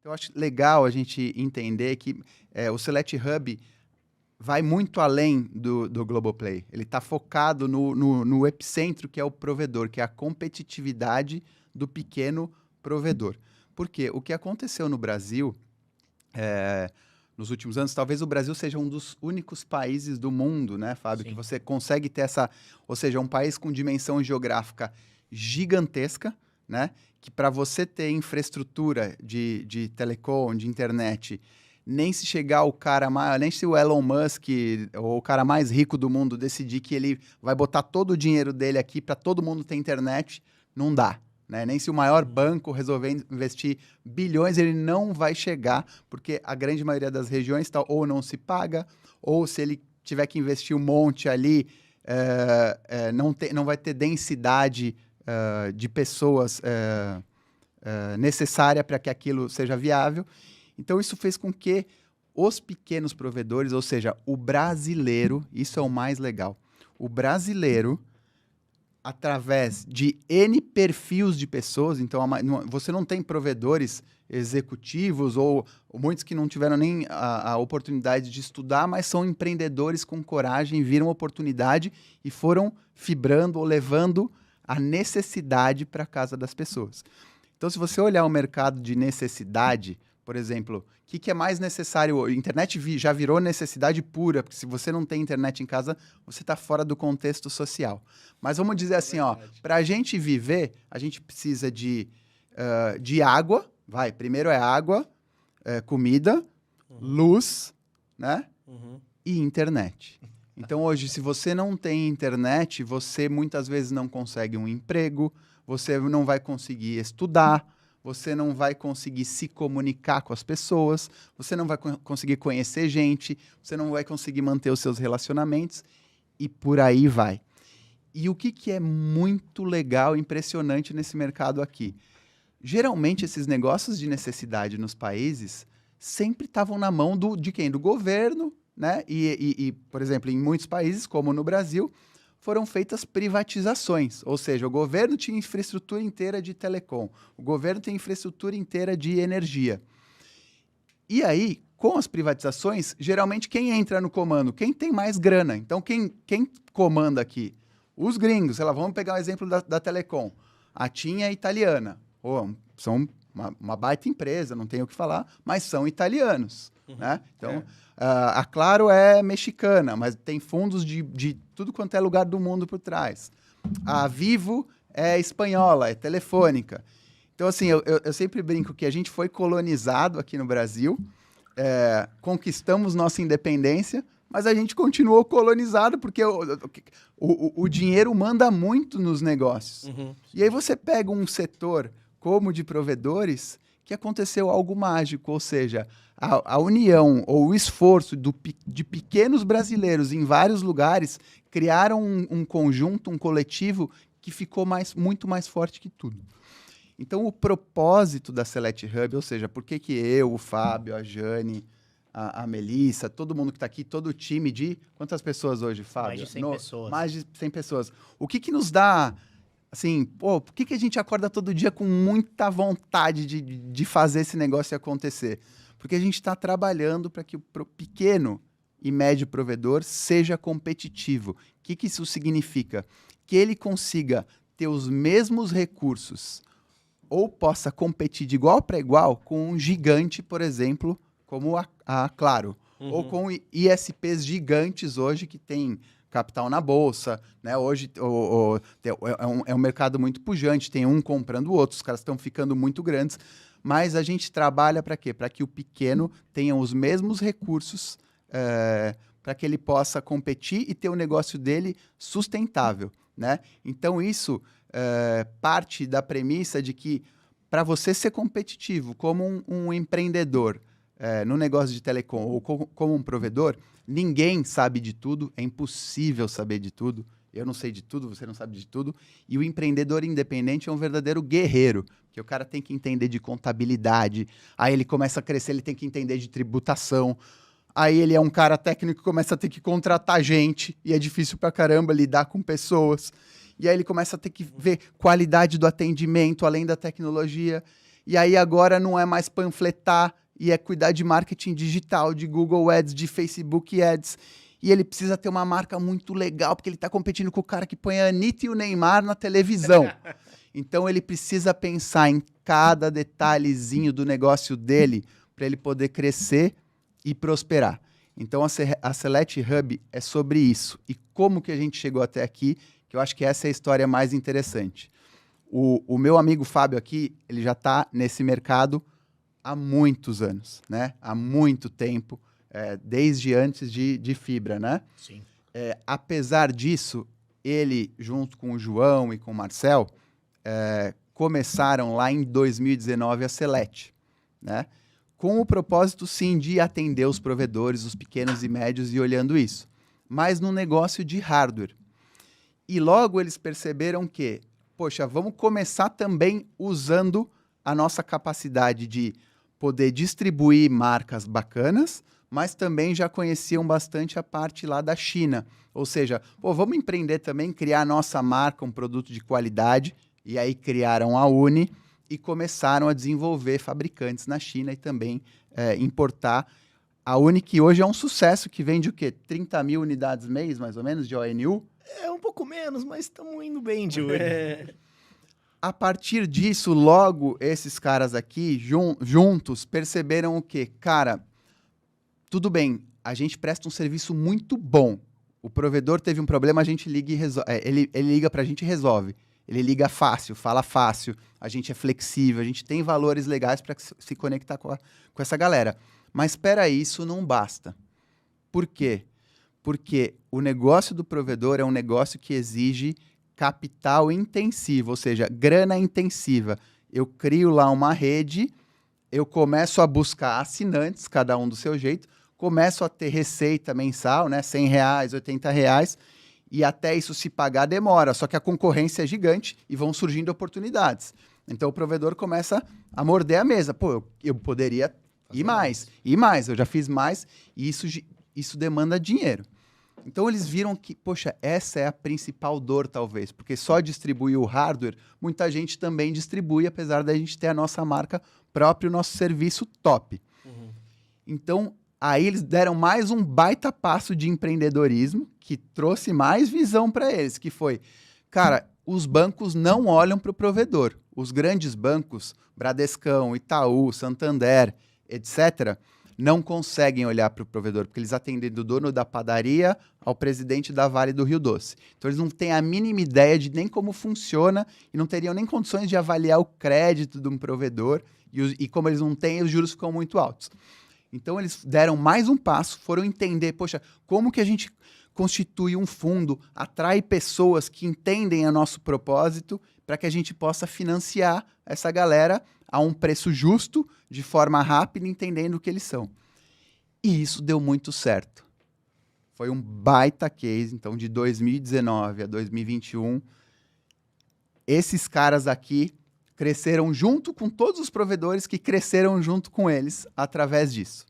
Então, eu acho legal a gente entender que o Select Hub vai muito além do Globoplay. Ele está focado no epicentro, que é o provedor, que é a competitividade do pequeno provedor. Por quê? O que aconteceu no Brasil, nos últimos anos, talvez o Brasil seja um dos únicos países do mundo, né, Fábio, Sim. que você consegue ter ou seja, um país com dimensão geográfica gigantesca, né, que para você ter infraestrutura de telecom, de internet, nem se chegar o cara mais, nem se o Elon Musk ou o cara mais rico do mundo decidir que ele vai botar todo o dinheiro dele aqui para todo mundo ter internet, não dá. Né? Nem se o maior banco resolver investir bilhões, ele não vai chegar, porque a grande maioria das regiões ou não se paga, ou se ele tiver que investir um monte ali, não vai ter densidade de pessoas necessária para que aquilo seja viável. Então, isso fez com que os pequenos provedores, ou seja, o brasileiro, isso é o mais legal, o brasileiro, através de N perfis de pessoas, então você não tem provedores executivos ou muitos que não tiveram nem a oportunidade de estudar, mas são empreendedores com coragem, viram oportunidade e foram fibrando ou levando a necessidade para a casa das pessoas. Então, se você olhar o mercado de necessidade, por exemplo, o que é mais necessário? A internet já virou necessidade pura, porque se você não tem internet em casa, você está fora do contexto social. Mas vamos dizer assim, para a gente viver, a gente precisa de água, primeiro é água, comida, luz, né? E internet. Então, hoje, se você não tem internet, você muitas vezes não consegue um emprego, você não vai conseguir estudar, você não vai conseguir se comunicar com as pessoas, você não vai conseguir conhecer gente, você não vai conseguir manter os seus relacionamentos e por aí vai. E o que é muito legal e impressionante nesse mercado aqui? Geralmente, esses negócios de necessidade nos países sempre estavam na mão de quem? Do governo, né? E, por exemplo, em muitos países, como no Brasil, foram feitas privatizações, ou seja, o governo tinha infraestrutura inteira de telecom, o governo tem infraestrutura inteira de energia. E aí, com as privatizações, geralmente quem entra no comando? Quem tem mais grana. Então, quem comanda aqui? Os gringos, sei lá, vamos pegar o exemplo da Telecom. A TIM é italiana, são uma baita empresa, não tenho o que falar, mas são italianos. Né? Então, a Claro é mexicana, mas tem fundos de tudo quanto é lugar do mundo por trás. A Vivo é espanhola, é telefônica. Então, assim, eu sempre brinco que a gente foi colonizado aqui no Brasil, conquistamos nossa independência, mas a gente continuou colonizado porque o dinheiro manda muito nos negócios. E aí você pega um setor como de provedores que aconteceu algo mágico, ou seja, a união ou o esforço de pequenos brasileiros em vários lugares criaram um conjunto, um coletivo que ficou muito mais forte que tudo. Então, o propósito da Select Hub, ou seja, por que eu, o Fábio, a Jane, a Melissa, todo mundo que está aqui, todo o time de... Quantas pessoas hoje, Fábio? Mais de 100 pessoas. Mais de 100 pessoas. O que nos dá... Assim, por que a gente acorda todo dia com muita vontade de fazer esse negócio acontecer? Porque a gente está trabalhando para que o pequeno e médio provedor seja competitivo. O que isso significa? Que ele consiga ter os mesmos recursos ou possa competir de igual para igual com um gigante, por exemplo, como a Claro. Ou com ISPs gigantes hoje que tem capital na bolsa, né? Hoje é um mercado muito pujante, tem um comprando o outro, os caras estão ficando muito grandes, mas a gente trabalha para quê? Para que o pequeno tenha os mesmos recursos para que ele possa competir e ter o negócio dele sustentável, né? Então, isso parte da premissa de que para você ser competitivo como um empreendedor no negócio de telecom ou como um provedor, ninguém sabe de tudo, é impossível saber de tudo. Eu não sei de tudo, você não sabe de tudo. E o empreendedor independente é um verdadeiro guerreiro, porque o cara tem que entender de contabilidade, aí ele começa a crescer, ele tem que entender de tributação, aí ele é um cara técnico que começa a ter que contratar gente, e é difícil pra caramba lidar com pessoas. E aí ele começa a ter que ver qualidade do atendimento, além da tecnologia. e aí agora não é mais panfletar, e é cuidar de marketing digital, de Google Ads, de Facebook Ads, e ele precisa ter uma marca muito legal, porque ele está competindo com o cara que põe a Anitta e o Neymar na televisão. Então ele precisa pensar em cada detalhezinho do negócio dele para ele poder crescer e prosperar. Então a Select Hub é sobre isso. E como que a gente chegou até aqui, que eu acho que essa é a história mais interessante. O meu amigo Fábio aqui, ele já está nesse mercado há muitos anos, né? Há muito tempo, desde antes de fibra, né? Sim. Apesar disso, ele, junto com o João e com o Marcel, começaram lá em 2019 a Select, né? Com o propósito, sim, de atender os provedores, os pequenos e médios, e olhando isso. Mas no negócio de hardware. E logo eles perceberam que, poxa, vamos começar também usando a nossa capacidade de poder distribuir marcas bacanas, mas também já conheciam bastante a parte lá da China. Ou seja, pô, vamos empreender também, criar a nossa marca, um produto de qualidade, e aí criaram a Uni e começaram a desenvolver fabricantes na China e também importar. A Uni, que hoje é um sucesso, que vende o quê? 30 mil unidades mês, mais ou menos, de ONU? É um pouco menos, mas estamos indo bem de Uni. A partir disso, logo, esses caras aqui, juntos, perceberam o quê? Cara, tudo bem, a gente presta um serviço muito bom. O provedor teve um problema, a gente liga e resolve. Ele liga para a gente e resolve. Ele liga fácil, fala fácil, a gente é flexível, a gente tem valores legais para se conectar com essa galera. Mas espera aí, isso não basta. Por quê? Porque o negócio do provedor é um negócio que exige capital intensivo, ou seja, grana intensiva. Eu crio lá uma rede, eu começo a buscar assinantes, cada um do seu jeito, começo a ter receita mensal, né, R$100, R$80, e até isso se pagar demora, só que a concorrência é gigante e vão surgindo oportunidades. Então o provedor começa a morder a mesa. Pô, eu poderia ir mais, eu já fiz mais, e isso demanda dinheiro. Então eles viram que, poxa, essa é a principal dor talvez, porque só distribuir o hardware, muita gente também distribui, apesar da gente ter a nossa marca própria, o nosso serviço top. Uhum. Então, aí eles deram mais um baita passo de empreendedorismo, que trouxe mais visão para eles, que foi, cara, os bancos não olham para o provedor. Os grandes bancos, Bradescão, Itaú, Santander, etc., não conseguem olhar para o provedor, porque eles atendem do dono da padaria ao presidente da Vale do Rio Doce. Então, eles não têm a mínima ideia de nem como funciona e não teriam nem condições de avaliar o crédito de um provedor, e como eles não têm, os juros ficam muito altos. Então, eles deram mais um passo, foram entender, poxa, como que a gente constitui um fundo, atrai pessoas que entendem o nosso propósito para que a gente possa financiar essa galera a um preço justo, de forma rápida, entendendo o que eles são. E isso deu muito certo. Foi um baita case, então, de 2019 a 2021. Esses caras aqui cresceram junto com todos os provedores que cresceram junto com eles através disso.